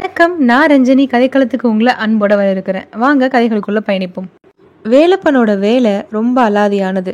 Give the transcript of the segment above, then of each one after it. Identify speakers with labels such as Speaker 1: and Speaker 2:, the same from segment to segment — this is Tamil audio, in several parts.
Speaker 1: வணக்கம், நான் ரஞ்சனி. கதைக்களத்துக்கு உங்களை அன்போட வரவேற்கிறேன். வாங்க கதைகளுக்குள்ள பயணிப்போம். வேலப்பனோட வேலை ரொம்ப அலாதியானது.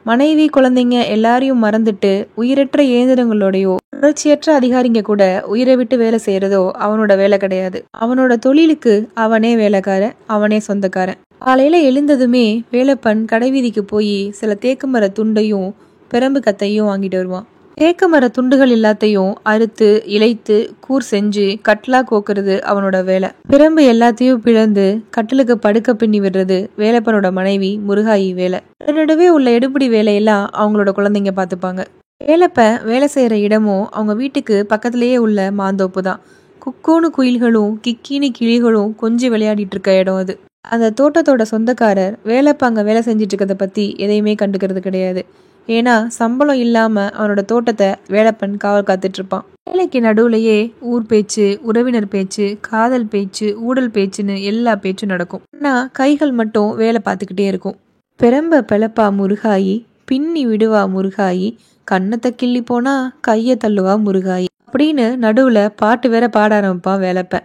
Speaker 1: மனைவி, குழந்தைங்க எல்லாரையும் மறந்துட்டு உயிரற்ற இயந்திரங்களோடையோ உணர்ச்சியற்ற அதிகாரிங்க கூட உயிரை விட்டு வேலை செய்யறதோ அவனோட வேலை கிடையாது. அவனோட தொழிலுக்கு அவனே வேலைக்காரன், அவனே சொந்தக்காரன். காலையில எழுந்ததுமே வேலப்பன் கடைவீதிக்கு போய் சில தேக்கு மர துண்டையும் பெரம்பு கத்தையும் வாங்கிட்டு வருவான். தேக்கு மர துண்டுகள் எல்லாத்தையும் அறுத்து இழைத்து கூர் செஞ்சு கட்லா கோக்குறது அவனோட வேலை. பிரம்பு எல்லாத்தையும் பிளந்து கட்டிலுக்கு படுக்க பின்னி விடுறது வேலப்பனோட மனைவி முருகாயி வேலை. நடுவே உள்ள எடுபிடி வேலையெல்லாம் அவங்களோட குழந்தைங்க பார்த்துப்பாங்க. வேலப்ப வேலை செய்யற இடமும் அவங்க வீட்டுக்கு பக்கத்திலேயே உள்ள மாந்தோப்பு தான். குக்கூனு குயில்களும் கிக்கினி கிளிகளும் கொஞ்சம் விளையாடிட்டு இருக்க இடம் அது. அந்த தோட்டத்தோட சொந்தக்காரர் வேலப்ப அங்க வேலை செஞ்சிட்டு இருக்கிறத பத்தி எதையுமே கண்டுக்கிறது கிடையாது. ஏன்னா சம்பளம் இல்லாம அவனோட தோட்டத்தை வேலப்பன் காவல் காத்துட்டு இருப்பான். வேலைக்கு நடுவுலயே ஊர் பேச்சு, உறவினர் பேச்சு, காதல் பேச்சு, ஊடல் பேச்சுன்னு எல்லா பேச்சும் நடக்கும். ஆனா கைகள் மட்டும் வேலை பார்த்துக்கிட்டே இருக்கும். பெரம்ப பிளப்பா முருகாயி, பின்னி விடுவா முருகாயி, கண்ணத்தை கிள்ளி போனா கைய தள்ளுவா முருகாயி அப்படின்னு நடுவுல பாட்டு வேற பாட ஆரம்பிப்பான் வேலப்ப.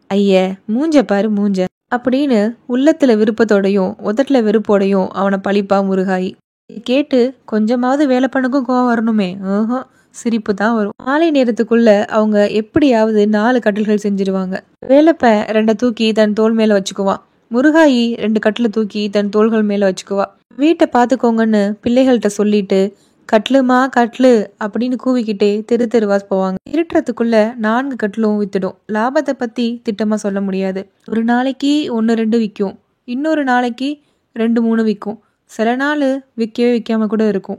Speaker 1: ஐய மூஞ்ச பாரு மூஞ்ச அப்படின்னு உள்ளத்துல விருப்பத்தோடையும் உதட்டுல வெறுப்போடையும் அவனை பழிப்பா முருகாயி. கேட்டு கொஞ்சமாவது வேலப்பனுக்கும் கோவம் வரணுமே, சிரிப்பு தான் வரும். மாலை நேரத்துக்குள்ள அவங்க எப்படியாவது 4 கட்டில்கள் செஞ்சிருவாங்க. வேலப்ப 2 தூக்கி தன் தோள் மேல வச்சுக்குவான். முருகாயி 2 கட்டில தூக்கி தன் தோள்கள் மேல வச்சுக்குவா. வீட்டை பாத்துக்கோங்கன்னு பிள்ளைகள்கிட்ட சொல்லிட்டு கட்லுமா கட்லு அப்படின்னு கூவிக்கிட்டே தெரு தெருவா போவாங்க. இருட்டுறதுக்குள்ள 4 கட்டிலும் வித்துடும். லாபத்தை பத்தி திட்டமா சொல்ல முடியாது. ஒரு நாளைக்கு 1-2 விற்கும், இன்னொரு நாளைக்கு 2-3 விற்கும். சில நாள் விற்கவே விற்காம கூட இருக்கும்.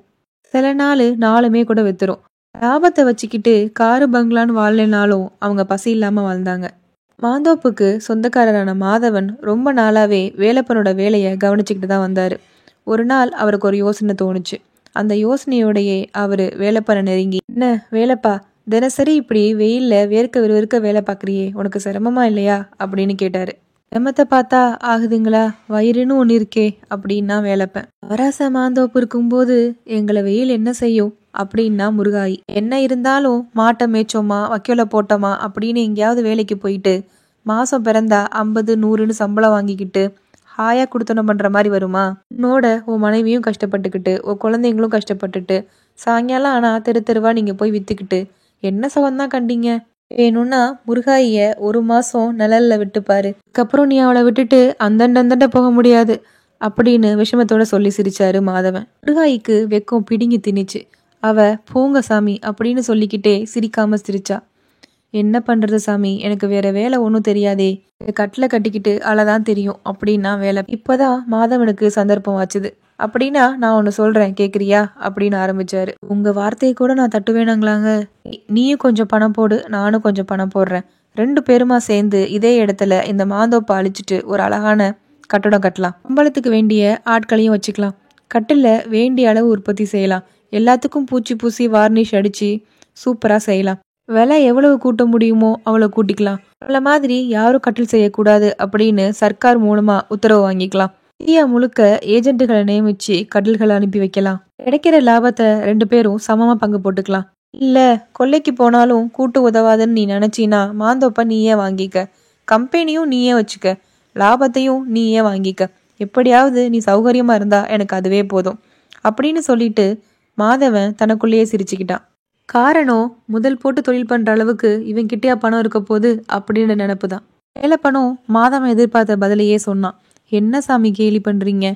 Speaker 1: சில நாள் 4மே கூட வித்துரும். லாபத்தை வச்சுக்கிட்டு காரு பங்களான்னு வாழலைனாலும் அவங்க பசி இல்லாம வாழ்ந்தாங்க. மாந்தோப்புக்கு சொந்தக்காரரான மாதவன் ரொம்ப நாளாவே வேலப்பனோட வேலையை கவனிச்சுக்கிட்டு தான் வந்தாரு. ஒரு நாள் அவருக்கு ஒரு யோசனை தோணுச்சு. அந்த யோசனையோடையே அவரு வேலப்பனை நெருங்கி, என்ன வேலப்பா, தினசரி இப்படி வெயில்ல வேர்க்க விறுவிறுக்க வேலை பார்க்குறியே, உனக்கு சிரமமா இல்லையா அப்படின்னு கேட்டாரு. சிரமத்தை பார்த்தா ஆகுதுங்களா, வயிறுன்னு ஒன்று இருக்கே அப்படின்னா வேலப்பன். வராச மாந்தோப்பு இருக்கும்போது எங்களை வெயில் என்ன செய்யும் அப்படின்னா முருகாயி. என்ன இருந்தாலும் மாட்டை மேய்ச்சோமா வைக்கோல போட்டோமா அப்படின்னு எங்கேயாவது வேலைக்கு போயிட்டு மாசம் பிறந்தா 50-100ன்னு சம்பளம் வாங்கிக்கிட்டு ஹாயா குடுத்தனம் பண்ற மாதிரி வருமா? உன்னோட உன் மனைவியும் கஷ்டப்பட்டுக்கிட்டு உன் குழந்தைங்களும் கஷ்டப்பட்டுட்டு சாயங்காலம் ஆனா தெரு தெருவா நீங்க போய் வித்துக்கிட்டு என்ன சுகம்தான் கண்டீங்க? வேணும்னா முருகாய 1 மாசம் நிழல்ல விட்டுப்பாரு, அதுக்கப்புறம் நீ அவளை விட்டுட்டு அந்தண்ட போக முடியாது அப்படின்னு விஷமத்தோட சொல்லி சிரிச்சாரு மாதவன். முருகாய்க்கு வெக்கம் பிடுங்கி திணிச்சு. அவ போங்க சாமி அப்படின்னு சொல்லிக்கிட்டே சிரிக்காம சிரிச்சா. என்ன பண்றது சாமி, எனக்கு வேற வேலை ஒன்றும் தெரியாதே, கட்டில கட்டிக்கிட்டு அழதான் தெரியும் அப்படின்னா வேலை. இப்பதான் மாதவனுக்கு சந்தர்ப்பம் ஆச்சுது. அப்படின்னா நான் ஒன்று சொல்றேன் கேட்குறியா அப்படின்னு ஆரம்பிச்சாரு. உங்க வார்த்தையை கூட நான் தட்டுவேனாங்களாங்க? நீயும் கொஞ்சம் பணம் போடு, நானும் கொஞ்சம் பணம் போடுறேன். 2 பேருமா சேர்ந்து இதே இடத்துல இந்த மாந்தோப்பை அழிச்சிட்டு ஒரு அழகான கட்டடம் கட்டலாம். சம்பளத்துக்கு வேண்டிய ஆட்களையும் வச்சுக்கலாம். கட்டில வேண்டிய அளவு உற்பத்தி செய்யலாம். எல்லாத்துக்கும் பூச்சி பூசி வார்னிஷ் அடிச்சு சூப்பரா செய்யலாம். விலை எவ்வளவு கூட்ட முடியுமோ அவ்வளோ கூட்டிக்கலாம். அவள மாதிரி யாரும் கட்டில் செய்யக்கூடாது அப்படின்னு சர்க்கார் மூலமா உத்தரவு வாங்கிக்கலாம். இந்தியா முழுக்க ஏஜென்ட்டுகளை நியமிச்சு கட்டில்களை அனுப்பி வைக்கலாம். கிடைக்கிற லாபத்தை 2 பேரும் சமமா பங்கு போட்டுக்கலாம். இல்ல கொள்ளைக்கு போனாலும் கூட்டு உதவாதுன்னு நீ நினைச்சினா மாந்தோப்ப நீயே வாங்கிக்க, கம்பெனியும் நீயே வச்சுக்க, லாபத்தையும் நீயே வாங்கிக்க, எப்படியாவது நீ சௌகரியமா இருந்தா எனக்கு அதுவே போதும் அப்படின்னு சொல்லிட்டு மாதவன் தனக்குள்ளேயே சிரிச்சுக்கிட்டான். காரணம், முதல் போட்டு தொழில் பண்ற அளவுக்கு இவன் கிட்டயா பணம் இருக்க போகுது அப்படின்னு நினைப்புதான். வேலப்பனும் மாதவன் எதிர்பார்த்த பதிலையே சொன்னான். என்ன சாமி கேலி பண்றீங்க,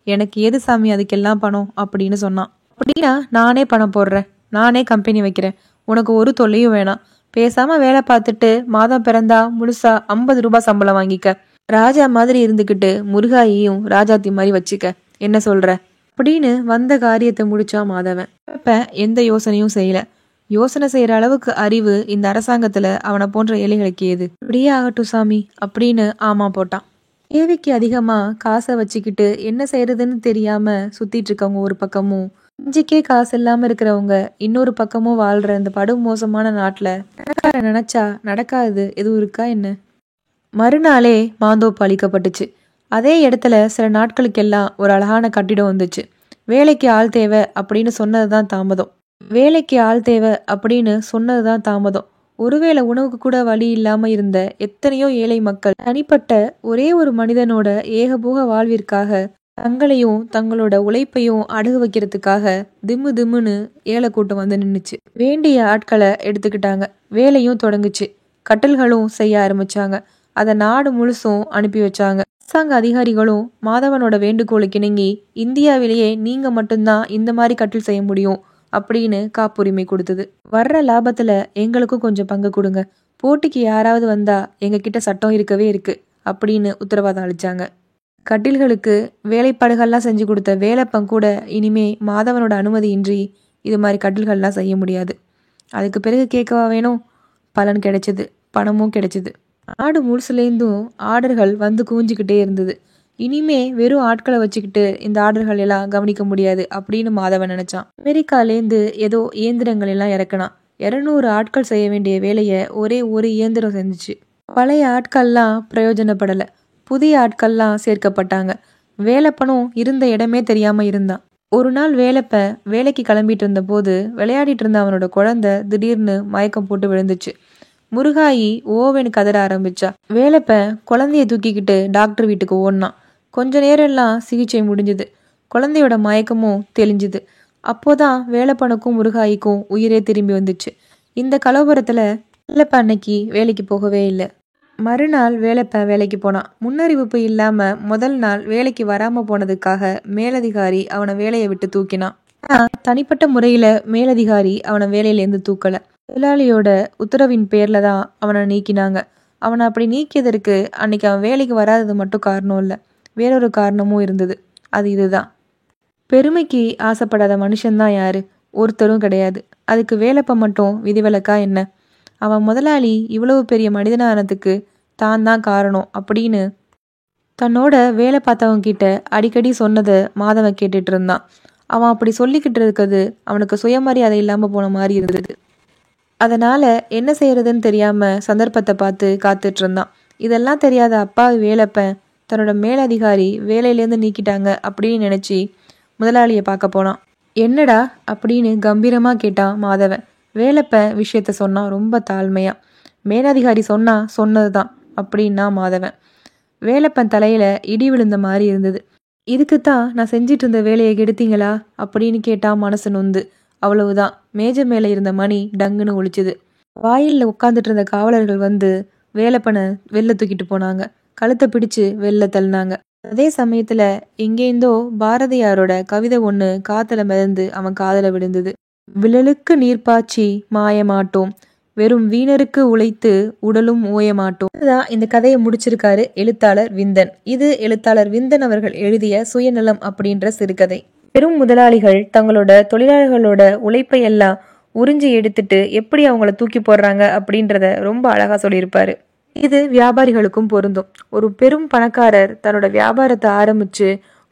Speaker 1: எனக்கு ஏது சாமி அதுக்கெல்லாம் பணம் அப்படின்னு சொன்னான். அப்படின்னா நானே பணம் போடுறேன், நானே கம்பெனி வைக்கிறேன், உனக்கு ஒரு தொல்லையும் வேணாம், பேசாம வேலை பார்த்துட்டு மாதம் பிறந்தா முழுசா 50 ரூபாய் சம்பளம் வாங்கிக்க, ராஜா மாதிரி இருந்துக்கிட்டு முருகாயையும் ராஜாத்தி மாதிரி வச்சுக்க, என்ன சொல்ற அப்படின்னு வந்த காரியத்தை முடிச்சா மாதவன். இப்ப எந்த யோசனையும் செய்யல. யோசனை செய்யற அளவுக்கு அறிவு இந்த அரசாங்கத்துல அவனை போன்ற ஏழைகளுக்கு ஏது? அப்படியே ஆகட்டும் சாமி அப்படின்னு ஆமா போட்டான். தேவைக்கு அதிகமா காசை வச்சுக்கிட்டு என்ன செய்யறதுன்னு தெரியாம சுத்திட்டு இருக்கவங்க ஒரு பக்கமும், இஞ்சிக்கே காசு இல்லாம இருக்கிறவங்க இன்னொரு பக்கமும் வாழ்ற இந்த படும் மோசமான நாட்டுல நினைச்சா நடக்காது எதுவும் இருக்கா என்ன? மறுநாளே மாந்தோப்பு அளிக்கப்பட்டுச்சு. அதே இடத்துல சில நாட்களுக்கெல்லாம் ஒரு அழகான கட்டிடம் வந்துச்சு. வேலைக்கு ஆள் தேவை அப்படின்னு சொன்னதுதான் தாமதம். ஒருவேளை உணவுக்கு கூட வழி இல்லாம இருந்த எத்தனையோ ஏழை மக்கள் தனிப்பட்ட ஒரே ஒரு மனிதனோட ஏகபோக வாழ்விற்காக தங்களையும் தங்களோட உழைப்பையும் அடகு வைக்கிறதுக்காக திம்மு திம்முன்னு ஏழை கூட்டம் வந்து நின்றுச்சு. வேண்டிய ஆட்களை எடுத்துக்கிட்டாங்க. வேலையும் தொடங்குச்சு. கட்டல்களும் செய்ய ஆரம்பிச்சாங்க. அதை நாடு முழுசும் அனுப்பி வச்சாங்க. அரசாங்க அதிகாரிகளும் மாதவனோட வேண்டுகோளுக்கு இணங்கி இந்தியாவிலேயே நீங்க மட்டும்தான் இந்த மாதிரி கட்டில் செய்ய முடியும் அப்படின்னு காப்புரிமை கொடுத்தது. வர்ற லாபத்துல எங்களுக்கும் கொஞ்சம் பங்கு கொடுங்க, போட்டிக்கு யாராவது வந்தா எங்க கிட்ட சட்டம் இருக்கவே இருக்கு அப்படின்னு உத்தரவாதம் அளிச்சாங்க. கட்டில்களுக்கு வேலைப்பாடுகள்லாம் செஞ்சு கொடுத்த வேலப்பன் கூட இனிமே மாதவனோட அனுமதியின்றி இது மாதிரி கட்டில்கள்லாம் செய்ய முடியாது. அதுக்கு பிறகு கேட்கவா வேணும்? பலன் கிடைச்சது, பணமும் கிடைச்சது. நாடு முழுசுலேருந்தும் ஆர்டர்கள் வந்து குவிஞ்சுக்கிட்டே இருந்தது. இனிமே வெறும் ஆட்களை வச்சுக்கிட்டு இந்த ஆர்டர்கள் எல்லாம் கவனிக்க முடியாது அப்படின்னு மாதவன் நினைச்சான். அமெரிக்காலேருந்து ஏதோ இயந்திரங்கள் எல்லாம் இறக்கினான். 200 ஆட்கள் செய்ய வேண்டிய வேலையை ஒரே ஒரு இயந்திரம் செஞ்சுச்சு. பழைய ஆட்கள்லாம் பிரயோஜனப்படலை. புதிய ஆட்கள்லாம் சேர்க்கப்பட்டாங்க. வேலப்பனும் இருந்த இடமே தெரியாம இருந்தான். ஒரு நாள் வேலப்பன் வேலைக்கு கிளம்பிட்டு இருந்த போது விளையாடிட்டு இருந்த அவனோட குழந்தை திடீர்னு மயக்கம் போட்டு விழுந்துச்சு. முருகாயி ஓவன் கதற ஆரம்பிச்சா. வேலப்பன் குழந்தைய தூக்கிக்கிட்டு டாக்டர் வீட்டுக்கு ஓடினான். கொஞ்ச நேரம் எல்லாம் சிகிச்சை முடிஞ்சுது. குழந்தையோட மயக்கமும் தெளிஞ்சுது. அப்போதான் வேலப்பனுக்கும் முருகாய்க்கும் உயிரே திரும்பி வந்துச்சு. இந்த கலவரத்துல வேலப்பன் அன்னைக்கு வேலைக்கு போகவே இல்லை. மறுநாள் வேலப்பன் வேலைக்கு போனான். முன்னறிவிப்பு இல்லாம முதல் நாள் வேலைக்கு வராம போனதுக்காக மேலதிகாரி அவனை வேலையை விட்டு தூக்கினான். தனிப்பட்ட முறையில மேலதிகாரி அவனை வேலையிலேருந்து தூக்கல. முதலாளியோட உத்தரவின் பேர்ல தான் அவனை நீக்கினாங்க. அவனை அப்படி நீக்கியதற்கு அன்னைக்கு அவன் வேலைக்கு வராதது மட்டும் காரணம் இல்லை, வேறொரு காரணமும் இருந்தது. அது இதுதான். பெருமைக்கு ஆசைப்படாத மனுஷன்தான் யாரு? ஒருத்தரும் கிடையாது. அதுக்கு வேலப்பன் மட்டும் விதிவிலக்கா என்ன? அவன் முதலாளி இவ்வளவு பெரிய மனிதனானதுக்கு தான் தான் காரணம் அப்படின்னு தன்னோட வேலை பார்த்தவங்க கிட்ட அடிக்கடி சொன்னதை மாதவன் கேட்டுட்டு இருந்தான். அவன் அப்படி சொல்லிக்கிட்டு இருக்கிறது அவனுக்கு சுயமரியாதை இல்லாம போன மாதிரி இருந்தது. அதனால என்ன செய்யறதுன்னு தெரியாம சந்தர்ப்பத்தை பார்த்து காத்துட்டு இருந்தான். இதெல்லாம் தெரியாத அப்பாவி வேலப்பன் தன்னோட மேலதிகாரி வேலையிலேருந்து நீக்கிட்டாங்க அப்படின்னு நினைச்சு முதலாளியை பார்க்க போனான். என்னடா அப்படின்னு கம்பீரமா கேட்டான் மாதவன். வேலப்பன் விஷயத்த சொன்னான் ரொம்ப தாழ்மையா. மேலதிகாரி சொன்னதுதான் அப்படின்னா மாதவன். வேலப்பன் தலையில இடி விழுந்த மாதிரி இருந்தது. இதுக்குத்தான் நான் செஞ்சிட்டு இருந்த வேலையை கெடுத்தீங்களா அப்படின்னு கேட்டான் மனசு நொந்து. அவ்வளவுதான், மேஜை மேல இருந்த மணி டங்குன்னு ஒழிச்சுது. வாயில்ல உட்காந்துட்டு இருந்த காவலர்கள் வந்து வேலப்பனை வெளில தூக்கிட்டு போனாங்க. கழுத்தை பிடிச்சு வெளில தள்ளினாங்க. அதே சமயத்துல எங்கேந்தோ பாரதியாரோட கவிதை ஒண்ணு காத்துல மிதந்து அவன் காதல விழுந்தது. விழலுக்கு நீர்ப்பாய்ச்சி மாயமாட்டோம், வெறும் வீணருக்கு உழைத்து உடலும் ஓயமாட்டோம். இதுதான் இந்த கதையை முடிச்சிருக்காரு எழுத்தாளர் விந்தன். இது எழுத்தாளர் விந்தன் அவர்கள் எழுதிய சுயநலம் அப்படின்ற சிறுகதை. பெரும் முதலாளிகள் தங்களோட தொழிலாளர்களோட உழைப்பை எல்லாம் உறிஞ்சி எடுத்துட்டு எப்படி அவங்கள தூக்கி போடுறாங்க அப்படின்றத ரொம்ப அழகா சொல்லியிருப்பாரு. இது வியாபாரிகளுக்கும் பொருந்தும். ஒரு பெரும் பணக்காரர் தன்னோட வியாபாரத்தை ஆரம்பிச்சு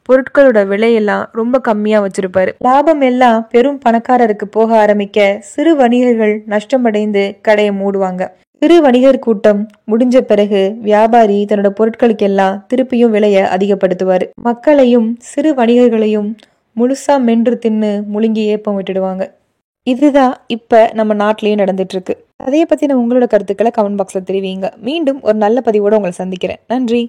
Speaker 1: பொருட்களோட விலையெல்லாம் ரொம்ப கம்மியா வச்சிருப்பாரு. லாபம் எல்லாம் பெரும் பணக்காரருக்கு போக ஆரம்பிக்க சிறு வணிகர்கள் நஷ்டமடைந்து கடையை மூடுவாங்க. சிறு வணிகர் கூட்டம் முடிஞ்ச பிறகு வியாபாரி தன்னோட பொருட்களுக்கெல்லாம் திருப்பியும் விலையை அதிகப்படுத்துவாரு. மக்களையும் சிறு வணிகர்களையும் முழுசா மென்று தின்னு முழுங்கி ஏப்பம் விட்டுடுவாங்க. இதுதான் இப்ப நம்ம நாட்டிலேயே நடந்துட்டு இருக்கு. அதைய பத்தின உங்களோட கருத்துக்களை கமெண்ட் பாக்ஸ்ல தெரிவிங்க. மீண்டும் ஒரு நல்ல பதிவோட உங்களை சந்திக்கிறேன். நன்றி.